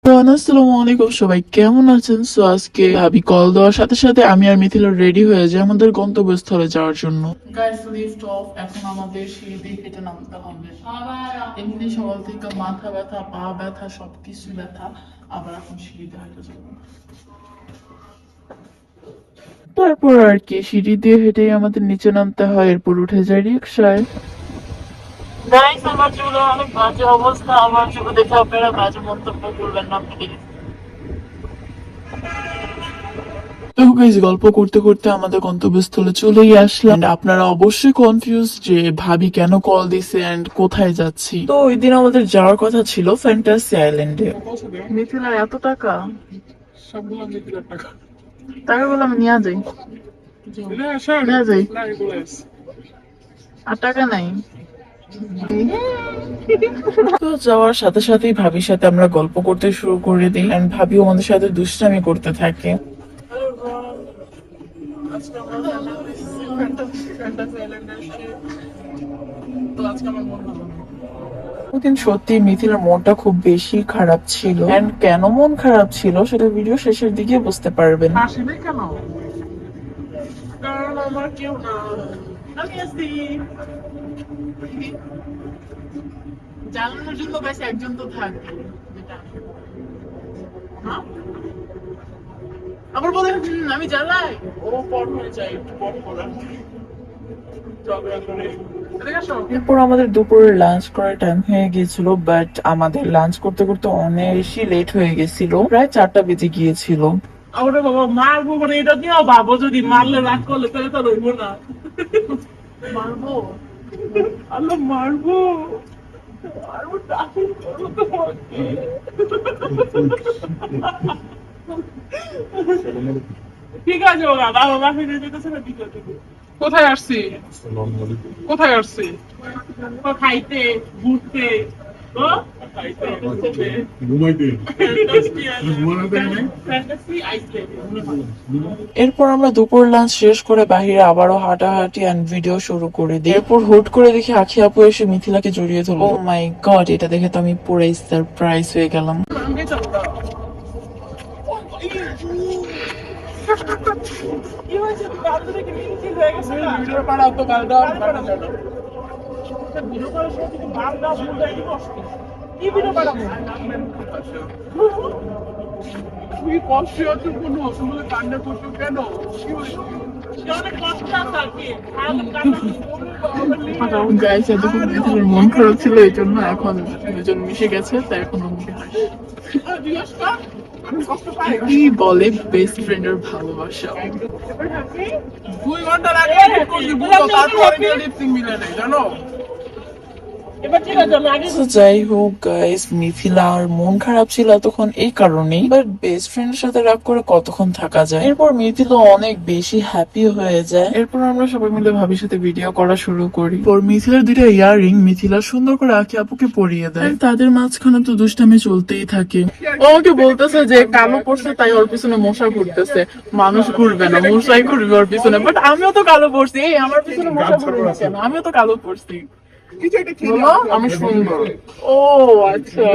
আসসালামু আলাইকুম, সবাই কেমন আছেন? সো আজকে ভাবি কল দেওয়ার সাথে সাথে আমি আর মিথিলা রেডি হয়ে যাই আমাদের গন্তব্যস্থলে যাওয়ার জন্য। Guys, lift of. এখন আমাদের সিঁড়ি দিয়ে হেঁটে নামতে হবে। এমনি সকাল থেকে মাথা ব্যথা, পা ব্যথা, সবকিছু ব্যথা, আবার এখন সিঁড়িতে হেঁটে যাবো। তারপর আর কি, সিঁড়ি দিয়ে হেঁটে আমাদের নিচে নামতে হয়, এরপর উঠে যায় রিক্সায়। গাইস, আমার চুলের অনেক বাজে অবস্থা। আমার চুল দেখে আপনারা বাজে মন্তব্য করবেন না প্লিজ। তো গাইস, গল্প করতে করতে আমাদের গন্তব্যস্থলে চলেই আসলাম। And আপনারা অবশ্যই কনফিউজ যে ভাবি কেন কল দিছে এন্ড কোথায় যাচ্ছি। তো ওই দিন আমাদের যাওয়ার কথা ছিল ফ্যান্টাসি আইল্যান্ডে। মিথিলার এত টাকা? সবগুলো মিথিলার টাকা। টাকাগুলো আমি নিয়ে যাই, নিয়ে যাই। আর টাকা নাই। তো যাওয়ার সাথে সাথেই ভাবির সাথে আমরা গল্প করতে শুরু করে দিই এন্ড ভাবিও আমাদের সাথে দুষ্টামি করতে থাকে। ওদিন সত্যি মিথিলার মনটা খুব বেশি খারাপ ছিল এন্ড কেন মন খারাপ ছিল সেটা ভিডিও শেষের দিকে বুঝতে পারবেন। আসলে কেন? কারণ আমার কেউ না, আমি আছি। জ্বালানোর জন্য বেশ একজন তো থাকবে। হ্যাঁ, আবার বলে আমি জ্বালাই। ও পর হয়ে যায়, একটু পর করা। এরপর আমাদের দুপুরের লাঞ্চ করার টাইম হয়ে গিয়েছিল, বাট আমাদের লাঞ্চ করতে করতে অনেক বেশি লেট হয়ে গেছিল, প্রায় 4টা বেজে গিয়েছিল। আরে বাবা, মারবো মানে এটা নিয়েও ভাবো, যদি মারলে রাগ করলে তাহলে তো রইব না। মারবো, আল্লাহ মারবো, মারবো, টাকা করবো তোমাকে। ঠিক আছে বাবা, বাবা বাপি যেতেছে না, ঠিক আছে। কোথায় আসছি, কোথায় আসছি? খাইতে, ঘুরতে, এরপর আমরা দুপুর লাঞ্চ শেষ করে বাহিরে আবারও হাঁটাহাঁটি এন্ড ভিডিও শুরু করে দিই। এরপর হুট করে দেখি আখি আপু এসে মিথিলাকে জড়িয়ে ধরল। ও মাই গড, এটা দেখে তো আমি পুরাই সারপ্রাইজ হয়ে গেলাম। কি হয়েছে? ভিডিও পাড়া তো গালটা ভিডিও করার সময় তুমি বাপ দাও ভুল যায়, কি কষ্ট? কি ভিডিও পাঠাবো? তুমি কষ্ট হচ্ছে কোনো অসুবিধা, কান্না করছো কেন? কি হয়েছে? মন খারাপ ছিল, এই জন্য এখন দুজন মিশে গেছে, তাই এখন কি বলে বেস্ট ফ্রেন্ডের ভালোবাসা। 2 ঘন্টা আগে তারপরে লিপসিং মিলে নেই, জানো? যাই হোক গাইস, মিথিলার মন খারাপ ছিল তখন এই কারণেই, বাট বেস্ট ফ্রেন্ডের সাথে রাগ করে কতক্ষণ থাকা যায়। এরপর মিথিলা অনেক বেশি হ্যাপি হয়ে যায়। এরপর আমরা সবাই মিলে ভাবির সাথে ভিডিও করা শুরু করি। পর মিথিলার 2টা ইয়াররিং মিথিলা সুন্দর করে আঁকি আপুকে পরিয়ে দেয়। তাদের মাঝখানে তো দুষ্টামি চলতেই থাকে। ও আমাকে বলতেছে যে কালো পড়ছে তাই ওর পিছনে মশা ঘুরতেছে। মানুষ ঘুরবে না, মশাই ঘুরবে ওর পিছনে। বাট আমিও তো কালো পড়ছি, এই আমার পিছনে মশা ঘুরবে না কেন? আমিও তো কালো পড়ছি। আমি সুন্দর। ও আচ্ছা,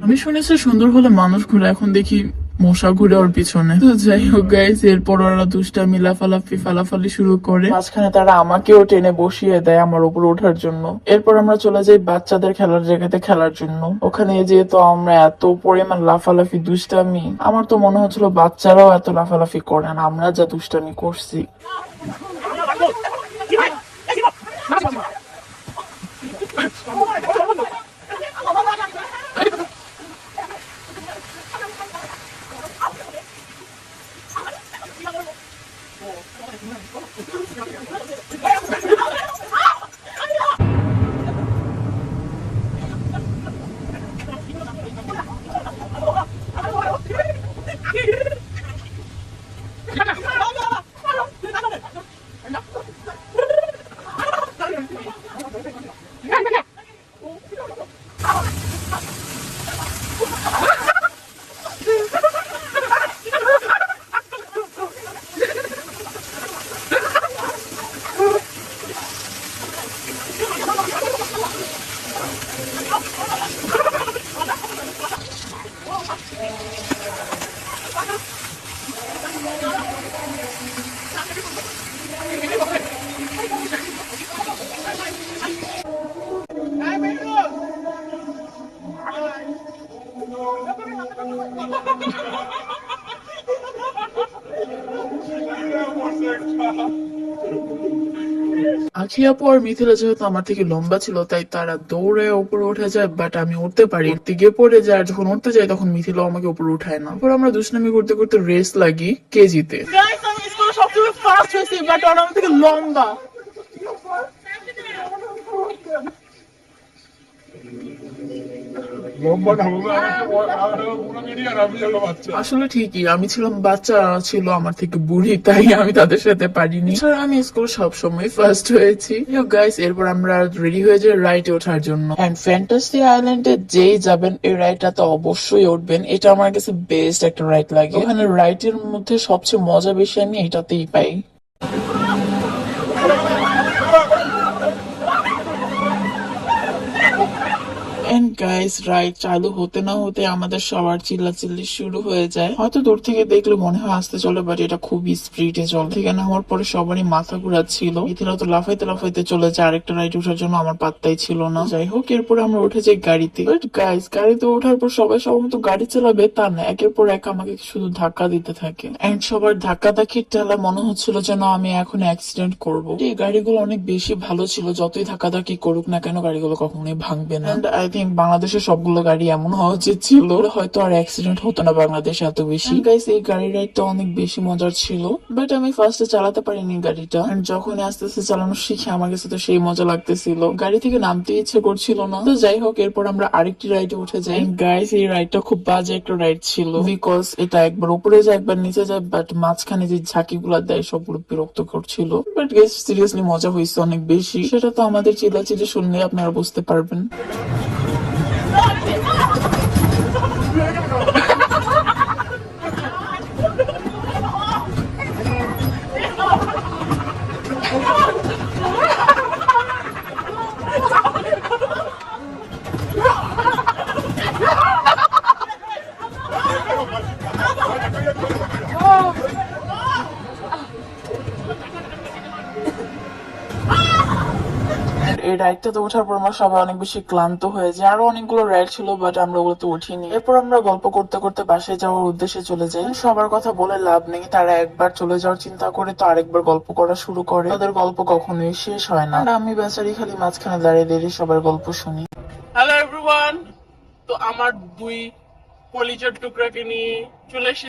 আমি শুনেছি সুন্দর হলে মানুষ ঘুরে, এখন দেখি মশা ঘুরে ওর পিছনে। তো যাই হোক গাইস, এরপর ওরা দুষ্টামি লাফালাফি ফালাফালি শুরু করে। মাঝখানে তারা আমাকেও টেনে বসিয়ে দেয় আমার উপর ওঠার জন্য। এরপর আমরা চলে যাই বাচ্চাদের খেলার জায়গাতে খেলার জন্য। ওখানে যেহেতু আমরা এত পরিমাণ লাফালাফি দুষ্টামি, আমার তো মনে হচ্ছিল বাচ্চারাও এত লাফালাফি করে না, আমরা যা দুষ্টামি করছি। আখি আপু আর মিথিলা যেহেতু আমার থেকে লম্বা ছিল তাই তারা দৌড়ে উপরে উঠে যায়, বাট আমি উঠতে পারি, উঠতে গিয়ে পড়ে যায়। আর যখন উঠতে যাই তখন মিথিলা আমাকে উপরে উঠায় না। পরে আমরা দুষ্টামি করতে করতে রেস লাগি কে জিতে। গাইস আমি স্কুলে সবচেয়ে ফার্স্ট হয়েছি বাট ওরা আমার থেকে লম্বা। আসলে ঠিকই, আমি ছিলাম বাচ্চা, ছিল আমার থেকে বুড়ি, তাই আমি তাদের সাথে পারিনি। এছাড়া আমি স্কুল সবসময় ফার্স্ট হয়েছি। গাইস এরপর আমরা রেডি হয়ে যাই রাইডে ওঠার জন্য। এন্ড ফ্যান্টাসি আইল্যান্ডে যেই যাবেন এই রাইডটাতে অবশ্যই উঠবেন, এটা আমার কাছে বেস্ট একটা রাইড লাগে। ওখানে রাইডের মধ্যে সবচেয়ে মজা বেশি আমি এটাতেই পাই। এন্ড গাইস রাইড চালু হতে না হতে আমাদের সবার চিল্লাচিল্লি শুরু হয়ে যায়। হয়তো দূর থেকে দেখলে মনে হয় আসতে চলে, বাট এটা খুবই স্পিডে চলে। থেকে নামার পরে সবারই মাথা ঘুরাচ্ছিল। মিথিলা তো লাফাইতে লাফাইতে চলে যায় আরেকটা রাইড ওঠার জন্য, আমার পাত্তাই ছিল না। যাই হোক এরপরে আমরা উঠে যাই গাড়িতে। বাট গাইস গাড়িতে ওঠার পর সবাই সবার মতো গাড়ি চালাবে তা না, একের পর এক আমাকে শুধু ধাক্কা দিতে থাকে। এন্ড সবার ধাক্কা ধাক্কির ঠেলা মনে হচ্ছিল যেন আমি এখন অ্যাক্সিডেন্ট করবো। এই গাড়িগুলো অনেক বেশি ভালো ছিল, যতই ধাক্কা ধাক্কি করুক না কেন গাড়িগুলো কখনোই ভাঙবে না। আই থিঙ্ক বাংলাদেশের সবগুলো গাড়ি এমন হওয়া উচিত ছিল, হয়তো আর অ্যাক্সিডেন্ট হতো না বাংলাদেশে এত বেশি। গাইস এই গাড়ি রাইডটা অনেক বেশি মজার ছিল, বাট আমি ফার্স্টে চালাতে পারিনি গাড়িটা। যখন আস্তে আস্তে চালানো শিখে আমার কাছে তো সেই মজা লাগতেছিল, গাড়ি থেকে নামতে ইচ্ছে করছিল না। তো যাই হোক এরপর আমরা আরেকটি রাইডে উঠে যাই। গাইস এই রাইডটা খুব বাজে একটা রাইড ছিল, বিকজ এটা একবার উপরে যায় একবার নিচে যায়, বাট মাঝখানে যে ঝাঁকি গুলা দেয় সবগুলো বিরক্ত করছিল। বাট গাইস সিরিয়াসলি মজা হয়েছে অনেক বেশি, সেটা তো আমাদের চিল্লাচিল্লি শুনলে আপনারা বুঝতে পারবেন। এই রাইডটাতে ওঠার পর আমরা সবাই অনেক বেশি ক্লান্ত হয়ে যায়। আরো অনেকগুলো রাইড ছিল বাট আমরা ওগুলোতে উঠিনি। এরপর আমরা গল্প করতে করতে বাসায় যাওয়ার উদ্দেশ্যে চলে যাই। সবার কথা বলে লাভ নেই, তারা একবার চলে যাওয়ার চিন্তা করে তো আরেকবার গল্প করা শুরু করে। তাদের গল্প কখনোই শেষ হয় না। আর আমি বেচারি খালি মাঝখানে দাঁড়িয়ে দাঁড়িয়ে সবার গল্প শুনি। হ্যালো এভরিওয়ান, তো আমার দুই কলিজার টুকরাকে নিয়ে চলে এসেছি